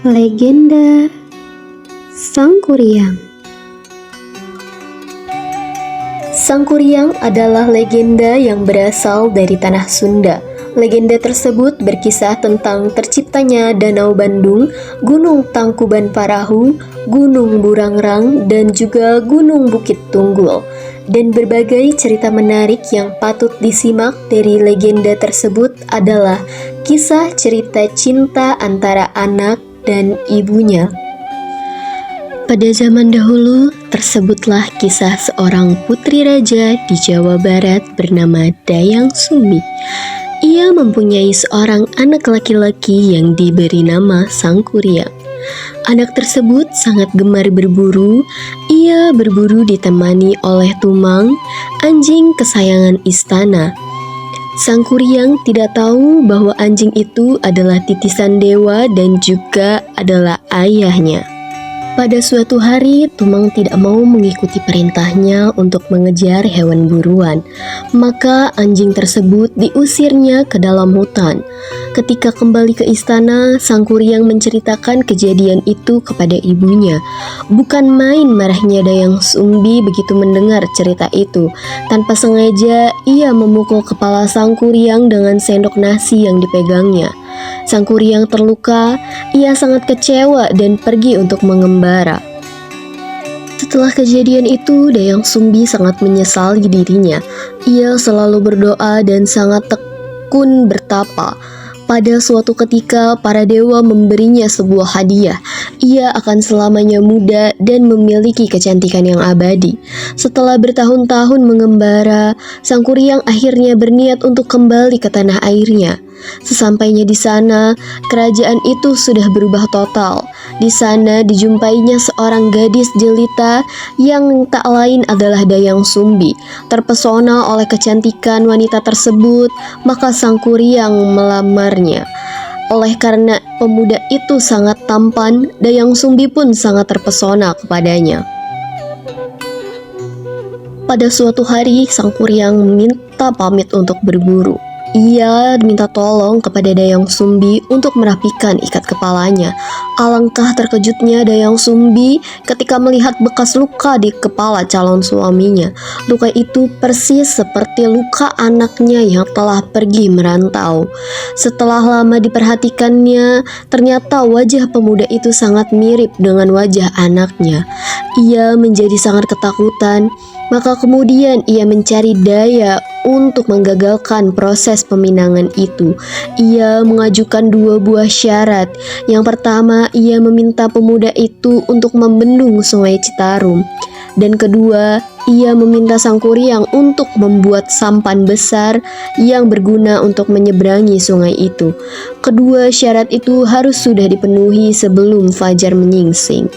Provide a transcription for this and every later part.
Legenda Sangkuriang. Sangkuriang adalah legenda yang berasal dari tanah Sunda. Legenda tersebut berkisah tentang terciptanya Danau Bandung, Gunung Tangkuban Parahu, Gunung Burangrang, dan juga Gunung Bukit Tunggul. Dan berbagai cerita menarik yang patut disimak dari legenda tersebut adalah kisah cerita cinta antara anak dan ibunya. Pada zaman dahulu, tersebutlah kisah seorang putri raja di Jawa Barat bernama Dayang Sumbi. Ia mempunyai seorang anak laki-laki yang diberi nama Sangkuriang. Anak tersebut sangat gemar berburu. Ia berburu ditemani oleh Tumang, anjing kesayangan istana. Sangkuriang tidak tahu bahwa anjing itu adalah titisan dewa dan juga adalah ayahnya. Pada suatu hari, Tumang tidak mau mengikuti perintahnya untuk mengejar hewan buruan. Maka anjing tersebut diusirnya ke dalam hutan. Ketika kembali ke istana, Sangkuriang menceritakan kejadian itu kepada ibunya. Bukan main marahnya Dayang Sumbi begitu mendengar cerita itu. Tanpa sengaja, ia memukul kepala Sangkuriang dengan sendok nasi yang dipegangnya. Sangkuriang terluka, ia sangat kecewa dan pergi untuk mengembara. Setelah kejadian itu, Dayang Sumbi sangat menyesali dirinya. Ia selalu berdoa dan sangat tekun bertapa. Pada suatu ketika, para dewa memberinya sebuah hadiah. Ia akan selamanya muda dan memiliki kecantikan yang abadi. Setelah bertahun-tahun mengembara, Sangkuriang akhirnya berniat untuk kembali ke tanah airnya. Sesampainya di sana, kerajaan itu sudah berubah total. Di sana dijumpainya seorang gadis jelita yang tak lain adalah Dayang Sumbi. Terpesona oleh kecantikan wanita tersebut, maka Sangkuriang melamarnya. Oleh karena pemuda itu sangat tampan, Dayang Sumbi pun sangat terpesona kepadanya. Pada suatu hari, Sangkuriang meminta pamit untuk berburu. Ia minta tolong kepada Dayang Sumbi untuk merapikan ikat kepalanya. Alangkah terkejutnya Dayang Sumbi ketika melihat bekas luka di kepala calon suaminya. Luka itu persis seperti luka anaknya yang telah pergi merantau. Setelah lama diperhatikannya, ternyata wajah pemuda itu sangat mirip dengan wajah anaknya. Ia menjadi sangat ketakutan. Maka kemudian ia mencari daya untuk menggagalkan proses peminangan itu. Ia mengajukan dua buah syarat. Yang pertama, ia meminta pemuda itu untuk membendung Sungai Citarum. Dan kedua, ia meminta Sangkuriang untuk membuat sampan besar yang berguna untuk menyeberangi sungai itu. Kedua syarat itu harus sudah dipenuhi sebelum fajar menyingsing.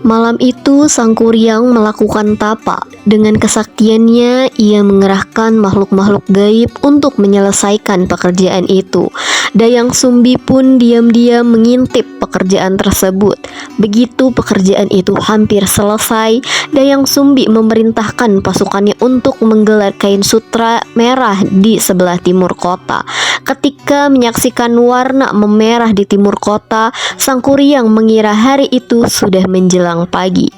Malam itu Sangkuriang melakukan tapa. Dengan kesaktiannya, ia mengerahkan makhluk-makhluk gaib untuk menyelesaikan pekerjaan itu. Dayang Sumbi pun diam-diam mengintip pekerjaan tersebut. Begitu pekerjaan itu hampir selesai, Dayang Sumbi memerintahkan pasukannya untuk menggelar kain sutra merah di sebelah timur kota. Ketika menyaksikan warna memerah di timur kota, Sangkuriang mengira hari itu sudah menjelang pagi.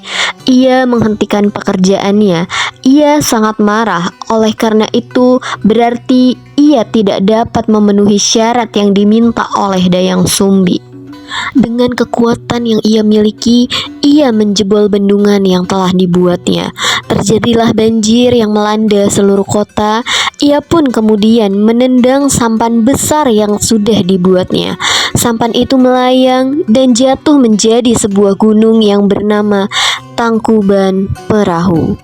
Ia menghentikan pekerjaannya. Ia sangat marah. Oleh karena itu, berarti ia tidak dapat memenuhi syarat yang diminta oleh Dayang Sumbi. Dengan kekuatan yang ia miliki, ia menjebol bendungan yang telah dibuatnya. Terjadilah banjir yang melanda seluruh kota. Ia pun kemudian menendang sampan besar yang sudah dibuatnya. Sampan itu melayang dan jatuh menjadi sebuah gunung yang bernama Tangkuban Parahu.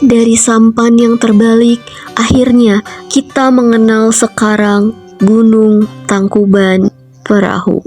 Dari sampan yang terbalik, akhirnya kita mengenal sekarang Gunung Tangkuban Parahu.